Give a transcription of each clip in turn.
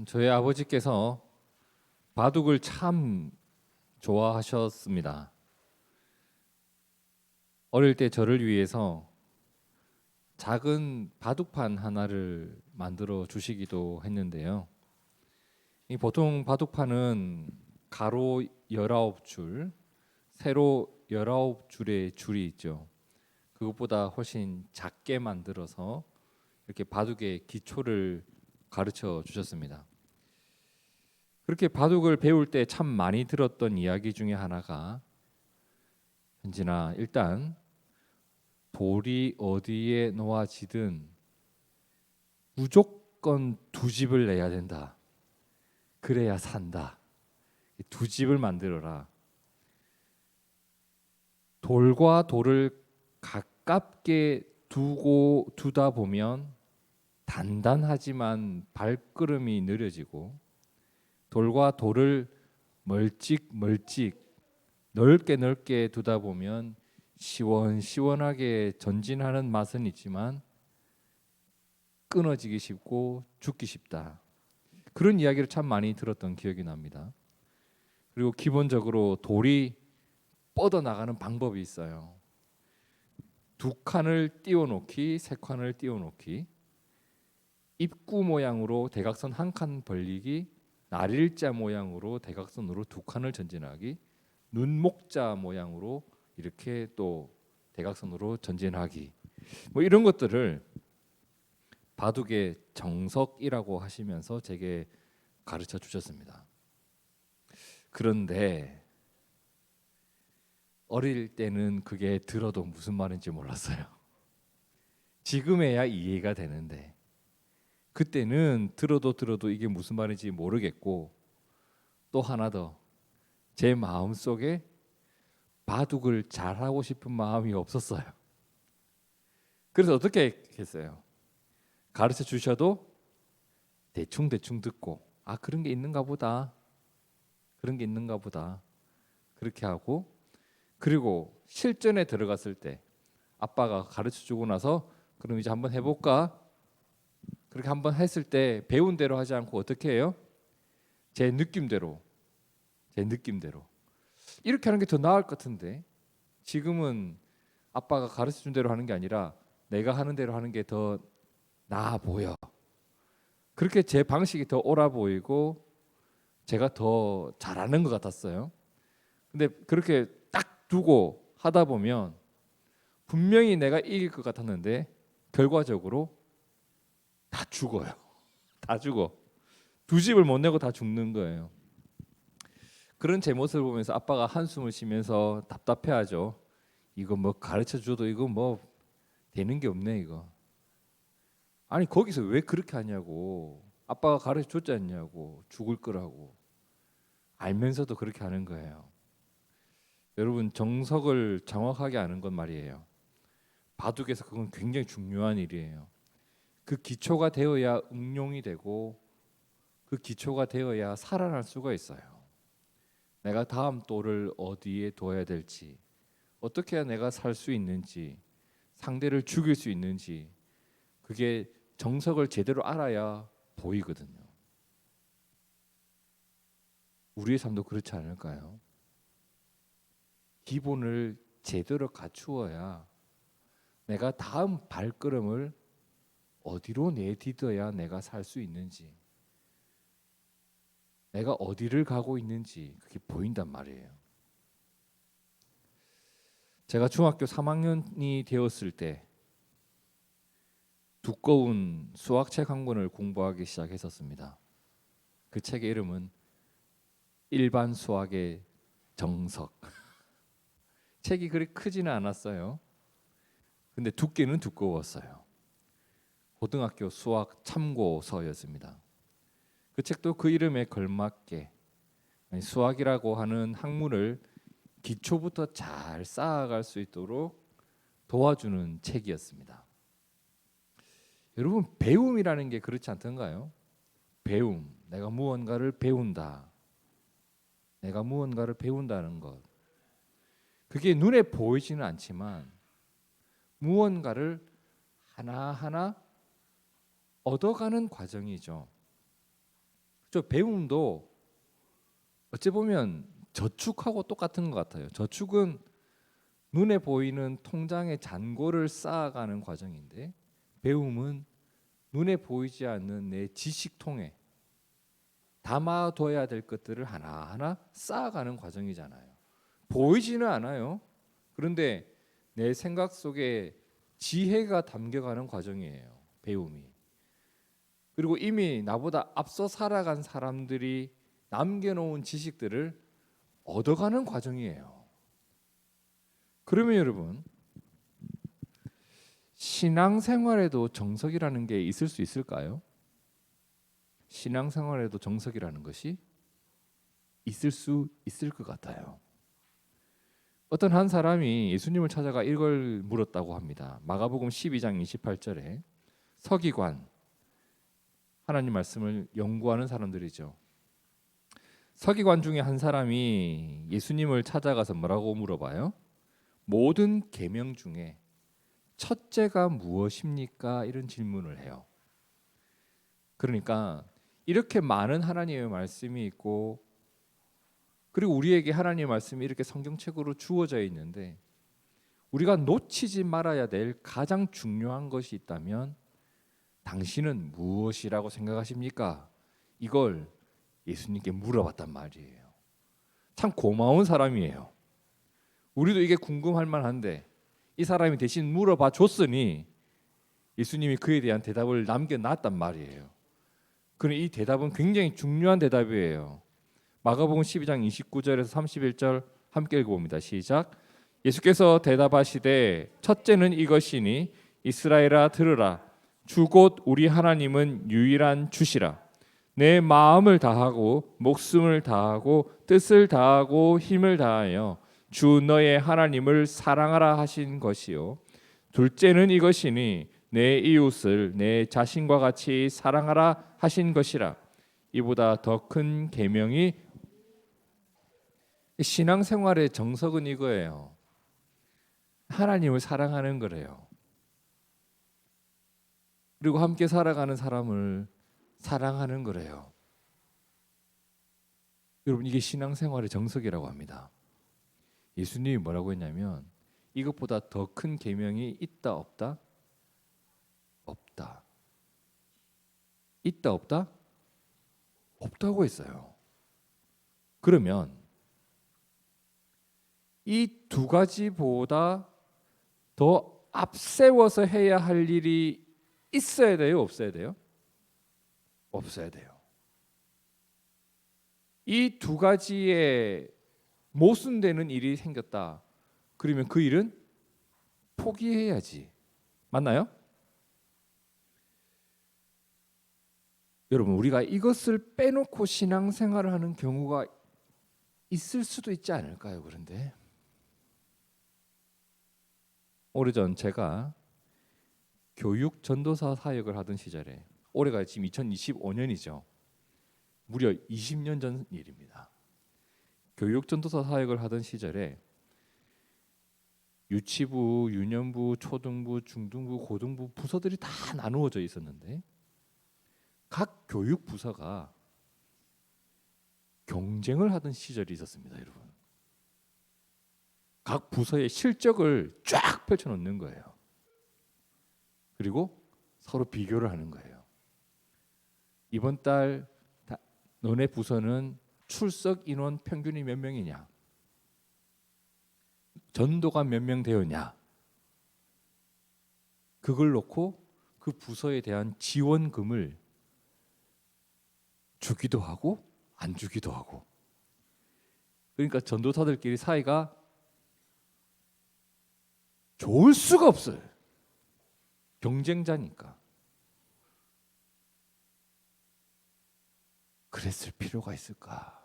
저희 아버지께서 바둑을 참 좋아하셨습니다. 어릴 때 저를 위해서 작은 바둑판 하나를 만들어 주시기도 했는데요. 이 보통 바둑판은 가로 19줄, 세로 19줄의 줄이 있죠. 그것보다 훨씬 작게 만들어서 이렇게 바둑의 기초를 가르쳐 주셨습니다. 그렇게 바둑을 배울 때 참 많이 들었던 이야기 중에 하나가, 현진아, 일단 돌이 어디에 놓아지든 무조건 두 집을 내야 된다. 그래야 산다. 두 집을 만들어라. 돌과 돌을 가깝게 두다 보면 단단하지만 발걸음이 느려지고, 돌과 돌을 멀찍멀찍 넓게 두다 보면 시원시원하게 전진하는 맛은 있지만 끊어지기 쉽고 죽기 쉽다. 그런 이야기를 참 많이 들었던 기억이 납니다. 그리고 기본적으로 돌이 뻗어나가는 방법이 있어요. 두 칸을 띄워놓기, 세 칸을 띄워놓기, 입구 모양으로 대각선 한 칸 벌리기, 날일자 모양으로 대각선으로 두 칸을 전진하기, 눈목자 모양으로 이렇게 또 대각선으로 전진하기, 뭐 이런 것들을 바둑의 정석이라고 하시면서 제게 가르쳐 주셨습니다. 그런데 어릴 때는 그게 들어도 무슨 말인지 몰랐어요. 지금에야 이해가 되는데 그때는 들어도 이게 무슨 말인지 모르겠고, 또 하나 더, 제 마음속에 바둑을 잘하고 싶은 마음이 없었어요. 그래서 어떻게 했어요? 가르쳐 주셔도 대충 듣고, 아, 그런 게 있는가 보다 그렇게 하고, 그리고 실전에 들어갔을 때 아빠가 가르쳐 주고 나서 그럼 이제 한번 해볼까? 그렇게 한번 했을 때 배운 대로 하지 않고 어떻게 해요? 제 느낌대로 이렇게 하는 게 더 나을 것 같은데, 지금은 아빠가 가르쳐 준 대로 하는 게 아니라 내가 하는 대로 하는 게 더 나아 보여. 그렇게 제 방식이 더 옳아 보이고 제가 더 잘하는 것 같았어요. 근데 그렇게 딱 두고 하다 보면 분명히 내가 이길 것 같았는데 결과적으로 다 죽어요. 다 죽어. 두 집을 못 내고 다 죽는 거예요. 그런 제 모습을 보면서 아빠가 한숨을 쉬면서 답답해하죠. 이거 뭐 가르쳐 줘도 이거 뭐 되는 게 없네 이거. 아니 거기서 왜 그렇게 하냐고. 아빠가 가르쳐 줬지 않냐고. 죽을 거라고. 알면서도 그렇게 하는 거예요. 여러분, 정석을 정확하게 아는 건 말이에요. 바둑에서 그건 굉장히 중요한 일이에요. 그 기초가 되어야 응용이 되고, 그 기초가 되어야 살아날 수가 있어요. 내가 다음 돌을 어디에 둬야 될지, 어떻게 해야 내가 살 수 있는지, 상대를 죽일 수 있는지, 그게 정석을 제대로 알아야 보이거든요. 우리의 삶도 그렇지 않을까요? 기본을 제대로 갖추어야 내가 다음 발걸음을 어디로 내딛어야 내가 살 수 있는지, 내가 어디를 가고 있는지 그게 보인단 말이에요. 제가 중학교 3학년이 되었을 때 두꺼운 수학책 한 권을 공부하기 시작했었습니다. 그 책의 이름은 일반 수학의 정석. 책이 그리 크지는 않았어요. 근데 두께는 두꺼웠어요. 고등학교 수학 참고서였습니다. 그 책도 그 이름에 걸맞게 수학이라고 하는 학문을 기초부터 잘 쌓아갈 수 있도록 도와주는 책이었습니다. 여러분, 배움이라는 게 그렇지 않던가요? 배움, 내가 무언가를 배운다. 내가 무언가를 배운다는 것. 그게 눈에 보이지는 않지만 무언가를 하나하나 얻어가는 과정이죠. 저 배움도 어찌 보면 저축하고 똑같은 것 같아요. 저축은 눈에 보이는 통장의 잔고를 쌓아가는 과정인데, 배움은 눈에 보이지 않는 내 지식통에 담아둬야 될 것들을 하나하나 쌓아가는 과정이잖아요. 보이지는 않아요. 그런데 내 생각 속에 지혜가 담겨가는 과정이에요, 배움이. 그리고 이미 나보다 앞서 살아간 사람들이 남겨놓은 지식들을 얻어가는 과정이에요. 그러면 여러분, 신앙생활에도 정석이라는 게 있을 수 있을까요? 신앙생활에도 정석이라는 것이 있을 수 있을 것 같아요. 어떤 한 사람이 예수님을 찾아가 이걸 물었다고 합니다. 마가복음 12장 28절에 서기관, 하나님 말씀을 연구하는 사람들이죠. 서기관 중에 한 사람이 예수님을 찾아가서 뭐라고 물어봐요? 모든 계명 중에 첫째가 무엇입니까? 이런 질문을 해요. 그러니까 이렇게 많은 하나님의 말씀이 있고, 그리고 우리에게 하나님의 말씀이 이렇게 성경책으로 주어져 있는데, 우리가 놓치지 말아야 될 가장 중요한 것이 있다면 당신은 무엇이라고 생각하십니까? 이걸 예수님께 물어봤단 말이에요. 참 고마운 사람이에요. 우리도 이게 궁금할 만한데 이 사람이 대신 물어봐 줬으니 예수님이 그에 대한 대답을 남겨놨단 말이에요. 그럼 이 대답은 굉장히 중요한 대답이에요. 마가복음 12장 29절에서 31절 함께 읽어봅니다. 시작. 예수께서 대답하시되 첫째는 이것이니 이스라엘아 들으라. 주 곧 우리 하나님은 유일한 주시라. 내 마음을 다하고 목숨을 다하고 뜻을 다하고 힘을 다하여 주 너의 하나님을 사랑하라 하신 것이요. 둘째는 이것이니 내 이웃을 내 자신과 같이 사랑하라 하신 것이라. 이보다 더 큰 계명이. 신앙생활의 정석은 이거예요. 하나님을 사랑하는 거래요. 그리고 함께 살아가는 사람을 사랑하는 거래요. 여러분, 이게 신앙생활의 정석이라고 합니다. 예수님이 뭐라고 했냐면 이것보다 더 큰 계명이 있다 없다? 없다. 있다 없다? 없다고 했어요. 그러면 이 두 가지보다 더 앞세워서 해야 할 일이 있어야 돼요, 없어야 돼요? 없어야 돼요. 이 두 가지에 모순되는 일이 생겼다. 그러면 그 일은 포기해야지. 맞나요? 여러분, 우리가 이것을 빼놓고 신앙생활을 하는 경우가 있을 수도 있지 않을까요? 그런데 오래전 제가 교육 전도사 사역을 하던 시절에, 올해가 지금 2025년이죠. 무려 20년 전 일입니다. 교육 전도사 사역을 하던 시절에 유치부, 유년부, 초등부, 중등부, 고등부 부서들이 다 나누어져 있었는데 각 교육 부서가 경쟁을 하던 시절이 있었습니다, 여러분. 각 부서의 실적을 쫙 펼쳐놓는 거예요. 그리고 서로 비교를 하는 거예요. 이번 달 너네 부서는 출석 인원 평균이 몇 명이냐? 전도가 몇 명 되었냐? 그걸 놓고 그 부서에 대한 지원금을 주기도 하고 안 주기도 하고. 그러니까 전도사들끼리 사이가 좋을 수가 없어요. 경쟁자니까. 그랬을 필요가 있을까?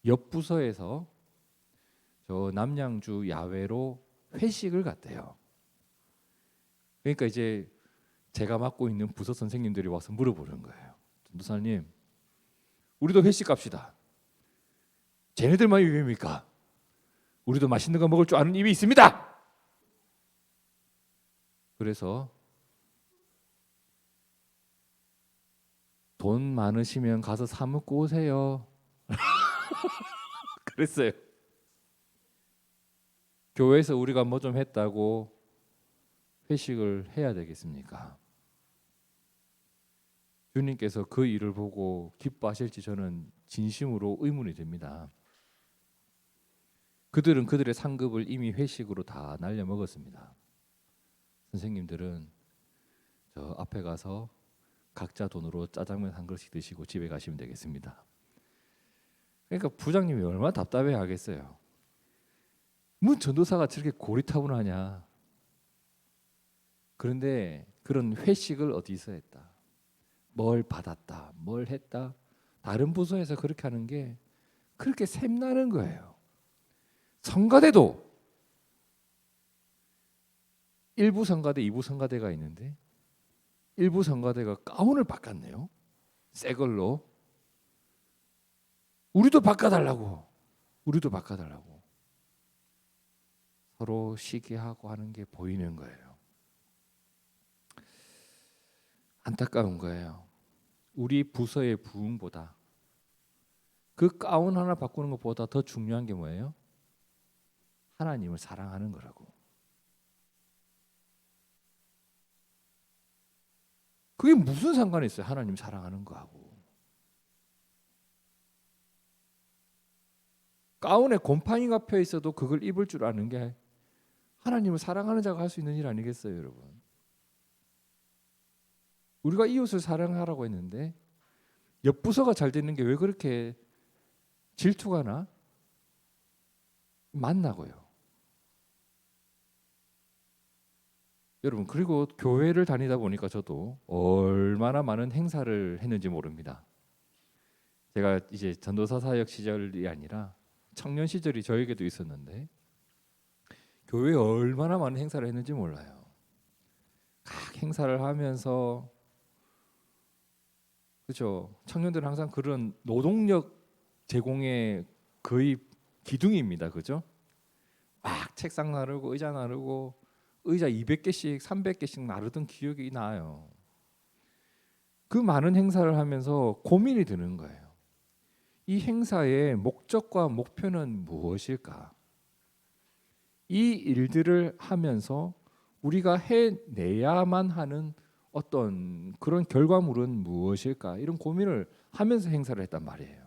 옆 부서에서 저 남양주 야외로 회식을 갔대요. 그러니까 이제 제가 맡고 있는 부서 선생님들이 와서 물어보는 거예요. 전도사님, 우리도 회식 갑시다. 쟤네들만 입입니까? 우리도 맛있는 거 먹을 줄 아는 입이 있습니다. 그래서 돈 많으시면 가서 사먹고 오세요. 그랬어요. 교회에서 우리가 뭐 좀 했다고 회식을 해야 되겠습니까? 주님께서 그 일을 보고 기뻐하실지 저는 진심으로 의문이 됩니다. 그들은 그들의 상급을 이미 회식으로 다 날려먹었습니다. 선생님들은 저 앞에 가서 각자 돈으로 짜장면 한 그릇씩 드시고 집에 가시면 되겠습니다. 그러니까 부장님이 얼마나 답답해 하겠어요. 뭐 전도사가 저렇게 고리타분하냐. 그런데 그런 회식을 어디서 했다. 뭘 받았다. 뭘 했다. 다른 부서에서 그렇게 하는 게 그렇게 샘나는 거예요. 성가대도 일부 성가대, 이부 성가대가 있는데 일부 성가대가 가운을 바꿨네요. 새 걸로. 우리도 바꿔달라고. 우리도 바꿔달라고. 서로 시기하고 하는 게 보이는 거예요. 안타까운 거예요. 우리 부서의 부흥보다 그 가운 하나 바꾸는 것보다 더 중요한 게 뭐예요? 하나님을 사랑하는 거라고. 그게 무슨 상관이 있어요? 하나님 사랑하는 거하고. 가운에 곰팡이가 펴 있어도 그걸 입을 줄 아는 게 하나님을 사랑하는 자가 할 수 있는 일 아니겠어요, 여러분? 우리가 이웃을 사랑하라고 했는데 옆 부서가 잘 되는 게 왜 그렇게 질투가 나? 만나고요. 여러분, 그리고 교회를 다니다 보니까 저도 얼마나 많은 행사를 했는지 모릅니다. 제가 이제 전도사 사역 시절이 아니라 청년 시절이 저에게도 있었는데 교회에 얼마나 많은 행사를 했는지 몰라요. 각 행사를 하면서 그렇죠. 청년들은 항상 그런 노동력 제공의 거의 기둥입니다. 그죠? 막 책상 나르고 의자 나르고 의자 200개씩 300개씩 나르던 기억이 나요. 그 많은 행사를 하면서 고민이 드는 거예요. 이 행사의 목적과 목표는 무엇일까? 이 일들을 하면서 우리가 해내야만 하는 어떤 그런 결과물은 무엇일까? 이런 고민을 하면서 행사를 했단 말이에요.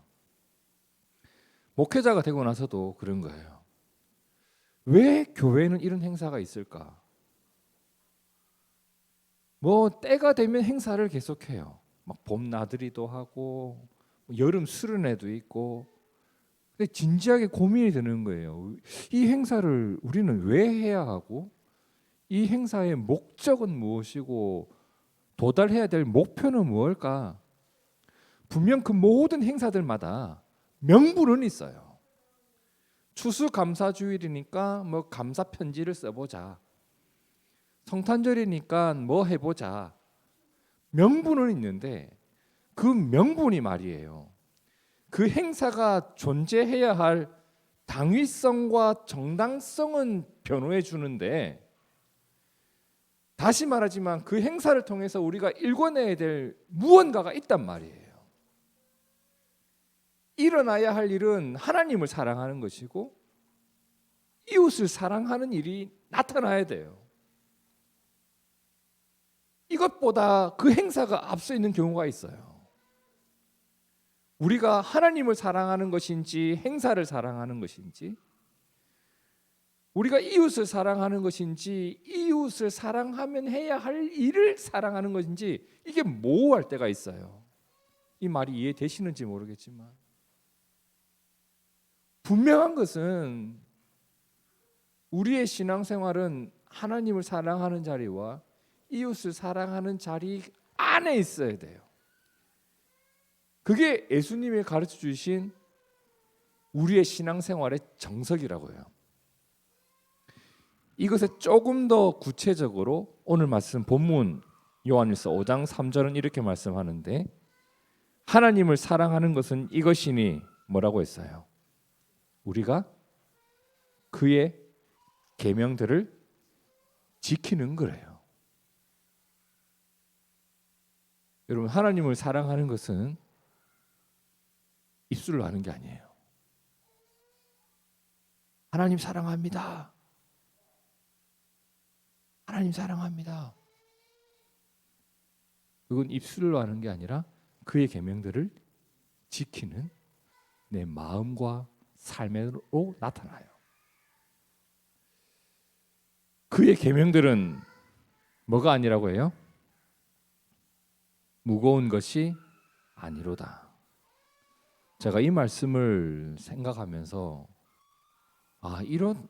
목회자가 되고 나서도 그런 거예요. 왜 교회에는 이런 행사가 있을까? 뭐 때가 되면 행사를 계속해요. 막 봄나들이도 하고 여름 수련회도 있고. 근데 진지하게 고민이 되는 거예요. 이 행사를 우리는 왜 해야 하고 이 행사의 목적은 무엇이고 도달해야 될 목표는 무엇일까? 분명 그 모든 행사들마다 명분은 있어요. 추수감사주일이니까 뭐 감사 편지를 써보자. 성탄절이니까 뭐 해보자. 명분은 있는데 그 명분이 말이에요. 그 행사가 존재해야 할 당위성과 정당성은 변호해 주는데 다시 말하지만 그 행사를 통해서 우리가 일궈내야 될 무언가가 있단 말이에요. 일어나야 할 일은 하나님을 사랑하는 것이고 이웃을 사랑하는 일이 나타나야 돼요. 이것보다 그 행사가 앞서 있는 경우가 있어요. 우리가 하나님을 사랑하는 것인지 행사를 사랑하는 것인지 우리가 이웃을 사랑하는 것인지 이웃을 사랑하면 해야 할 일을 사랑하는 것인지 이게 모호할 때가 있어요. 이 말이 이해되시는지 모르겠지만 분명한 것은 우리의 신앙생활은 하나님을 사랑하는 자리와 이웃을 사랑하는 자리 안에 있어야 돼요. 그게 예수님이 가르쳐 주신 우리의 신앙생활의 정석이라고요. 이것에 조금 더 구체적으로 오늘 말씀 본문 요한일서 5장 3절은 이렇게 말씀하는데 하나님을 사랑하는 것은 이것이니 뭐라고 했어요? 우리가 그의 계명들을 지키는 거래요. 여러분, 하나님을 사랑하는 것은 입술로 하는 게 아니에요. 하나님 사랑합니다. 하나님 사랑합니다. 그건 입술로 하는 게 아니라 그의 계명들을 지키는 내 마음과 삶으로 나타나요. 그의 계명들은 뭐가 아니라고 해요? 무거운 것이 아니로다. 제가 이 말씀을 생각하면서 이런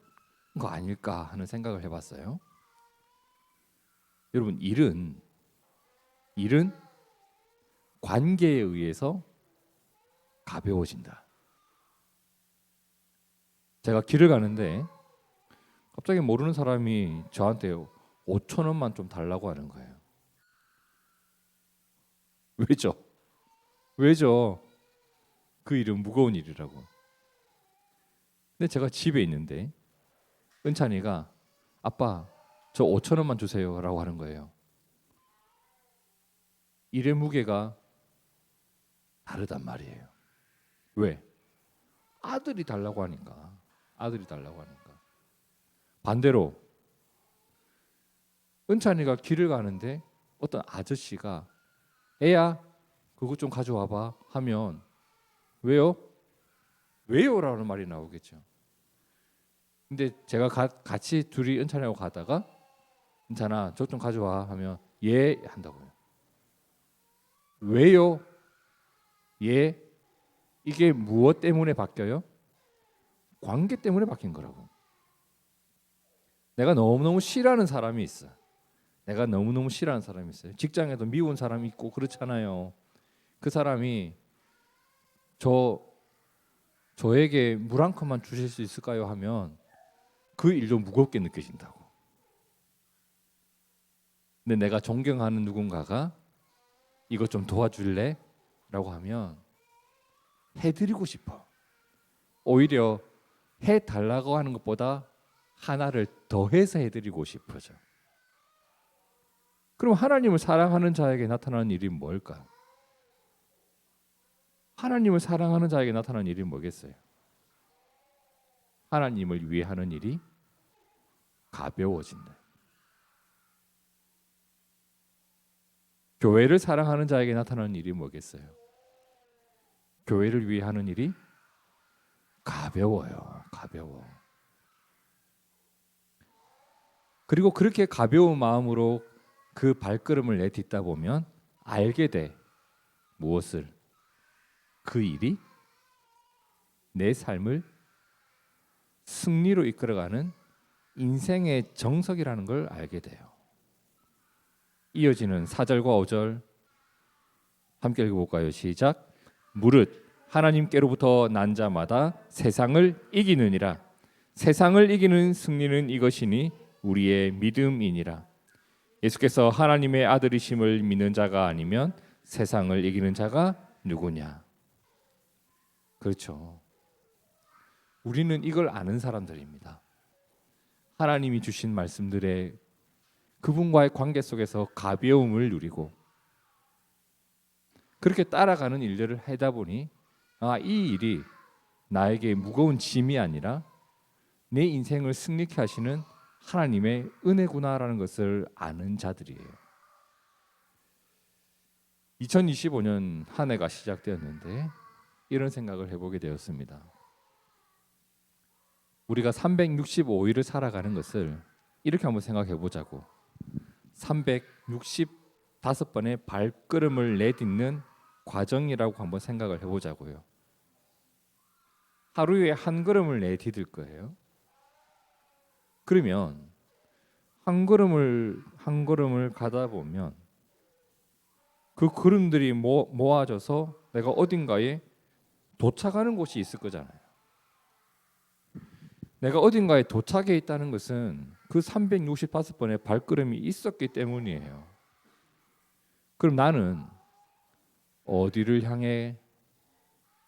거 아닐까 하는 생각을 해봤어요. 여러분, 일은 관계에 의해서 가벼워진다. 제가 길을 가는데 갑자기 모르는 사람이 저한테 5천 원만 좀 달라고 하는 거예요. 왜죠? 왜죠? 그 일은 무거운 일이라고. 근데 제가 집에 있는데 은찬이가 아빠 저 5천 원만 주세요 라고 하는 거예요. 일의 무게가 다르단 말이에요. 왜? 아들이 달라고 하니까. 반대로 은찬이가 길을 가는데 어떤 아저씨가 애야 그거 좀 가져와봐 하면 왜요? 왜요라는 말이 나오겠죠. 근데 제가 같이 둘이 은찬이하고 가다가 은찬아 저 좀 가져와 하면 예 한다고요. 왜요? 예. 이게 무엇 때문에 바뀌어요? 관계 때문에 바뀐 거라고. 내가 너무너무 싫어하는 사람이 있어. 직장에도 미운 사람이 있고 그렇잖아요. 그 사람이 저에게 물 한 컵만 주실 수 있을까요? 하면 그 일도 무겁게 느껴진다고. 근데 내가 존경하는 누군가가 이것 좀 도와줄래? 라고 하면 해드리고 싶어. 오히려 해달라고 하는 것보다 하나를 더해서 해드리고 싶어져. 그럼 하나님을 사랑하는 자에게 나타나는 일이 뭘까? 하나님을 사랑하는 자에게 나타나는 일이 뭐겠어요? 하나님을 위해 하는 일이 가벼워진다. 교회를 사랑하는 자에게 나타나는 일이 뭐겠어요? 교회를 위해 하는 일이 가벼워요. 가벼워. 그리고 그렇게 가벼운 마음으로 그 발걸음을 내딛다 보면 알게 돼. 무엇을? 그 일이 내 삶을 승리로 이끌어가는 인생의 정석이라는 걸 알게 돼요. 이어지는 4절과 5절 함께 읽어볼까요? 시작. 무릇 하나님께로부터 난 자마다 세상을 이기느니라. 세상을 이기는 승리는 이것이니 우리의 믿음이니라. 예수께서 하나님의 아들이심을 믿는 자가 아니면 세상을 이기는 자가 누구냐? 그렇죠. 우리는 이걸 아는 사람들입니다. 하나님이 주신 말씀들에 그분과의 관계 속에서 가벼움을 누리고 그렇게 따라가는 일들을 하다 보니 이 일이 나에게 무거운 짐이 아니라 내 인생을 승리케 하시는 하나님의 은혜구나라는 것을 아는 자들이에요. 2025년 한 해가 시작되었는데 이런 생각을 해보게 되었습니다. 우리가 365일을 살아가는 것을 이렇게 한번 생각해 보자고. 365번의 발걸음을 내딛는 과정이라고 한번 생각을 해보자고요. 하루에 한 걸음을 내디딜 거예요. 그러면 한 걸음을 가다 보면 그 걸음들이 모아져서 내가 어딘가에 도착하는 곳이 있을 거잖아요. 내가 어딘가에 도착해 있다는 것은 그 365번의 발걸음이 있었기 때문이에요. 그럼 나는 어디를 향해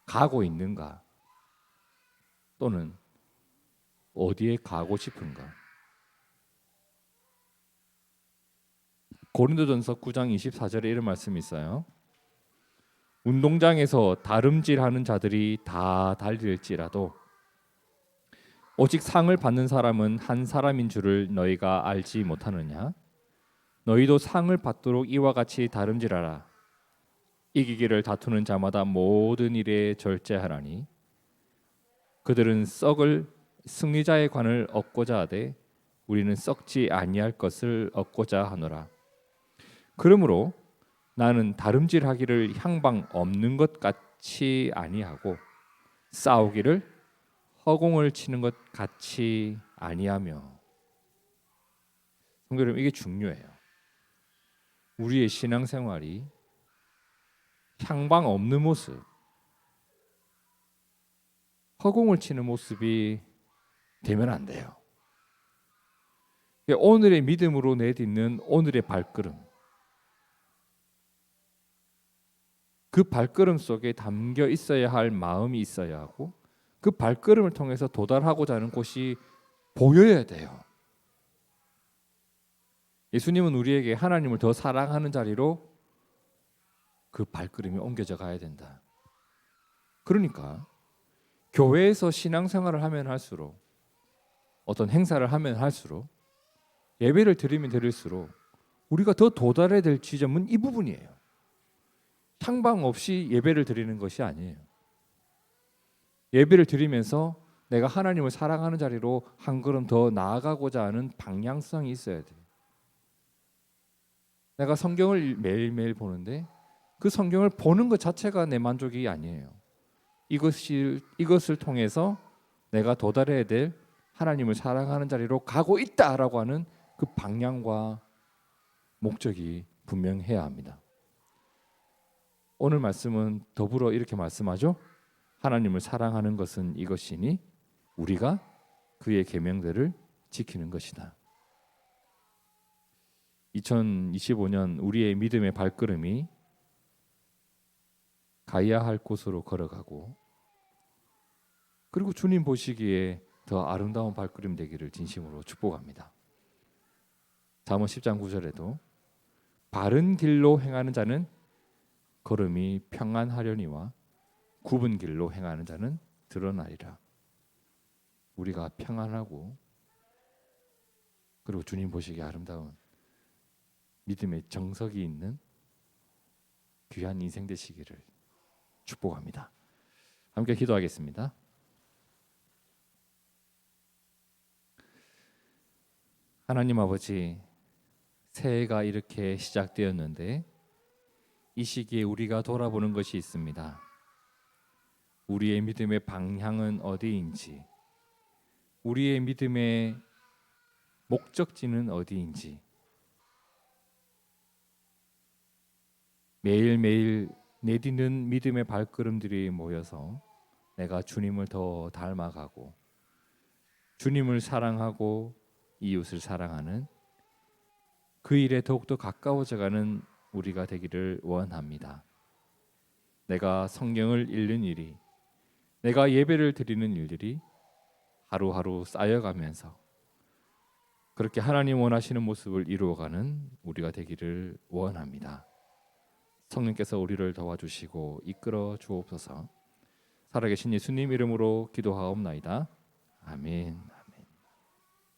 가고 있는가? 또는 어디에 가고 싶은가? 고린도전서 9장 24절에 이런 말씀이 있어요. 운동장에서 다름질하는 자들이 다 달릴지라도 오직 상을 받는 사람은 한 사람인 줄을 너희가 알지 못하느냐? 너희도 상을 받도록 이와 같이 다름질하라. 이기기를 다투는 자마다 모든 일에 절제하라니 그들은 썩을 승리자의 관을 얻고자 하되 우리는 썩지 아니할 것을 얻고자 하노라. 그러므로 나는 다름질하기를 향방 없는 것 같이 아니하고 싸우기를 허공을 치는 것 같이 아니하며. 성도 여러분, 이게 중요해요. 우리의 신앙생활이 향방 없는 모습, 허공을 치는 모습이 되면 안 돼요. 오늘의 믿음으로 내딛는 오늘의 발걸음, 그 발걸음 속에 담겨 있어야 할 마음이 있어야 하고 그 발걸음을 통해서 도달하고자 하는 곳이 보여야 돼요. 예수님은 우리에게 하나님을 더 사랑하는 자리로 그 발걸음이 옮겨져 가야 된다. 그러니까 교회에서 신앙생활을 하면 할수록, 어떤 행사를 하면 할수록, 예배를 드리면 드릴수록 우리가 더 도달해야 될 지점은 이 부분이에요. 향방 없이 예배를 드리는 것이 아니에요. 예배를 드리면서 내가 하나님을 사랑하는 자리로 한 걸음 더 나아가고자 하는 방향성이 있어야 돼요. 내가 성경을 매일매일 보는데 그 성경을 보는 것 자체가 내 만족이 아니에요. 이것을 통해서 내가 도달해야 될 하나님을 사랑하는 자리로 가고 있다라고 하는 그 방향과 목적이 분명해야 합니다. 오늘 말씀은 더불어 이렇게 말씀하죠. 하나님을 사랑하는 것은 이것이니 우리가 그의 계명들을 지키는 것이다. 2025년 우리의 믿음의 발걸음이 가야 할 곳으로 걸어가고, 그리고 주님 보시기에 더 아름다운 발걸음 되기를 진심으로 축복합니다. 잠언 10장 9절에도 바른 길로 행하는 자는 걸음이 평안하려니와 굽은 길로 행하는 자는 드러나리라. 우리가 평안하고 그리고 주님 보시기에 아름다운 믿음의 정석이 있는 귀한 인생 되시기를 축복합니다. 함께 기도하겠습니다. 하나님 아버지, 새해가 이렇게 시작되었는데 이 시기에 우리가 돌아보는 것이 있습니다. 우리의 믿음의 방향은 어디인지, 우리의 믿음의 목적지는 어디인지, 매일매일 내딛는 믿음의 발걸음들이 모여서 내가 주님을 더 닮아가고 주님을 사랑하고 이웃을 사랑하는 그 일에 더욱더 가까워져가는 우리가 되기를 원합니다. 내가 성경을 읽는 일이, 내가 예배를 드리는 일들이 하루하루 쌓여가면서 그렇게 하나님 원하시는 모습을 이루어가는 우리가 되기를 원합니다. 성령께서 우리를 도와주시고 이끌어 주옵소서. 살아계신 예수님 이름으로 기도하옵나이다. 아멘.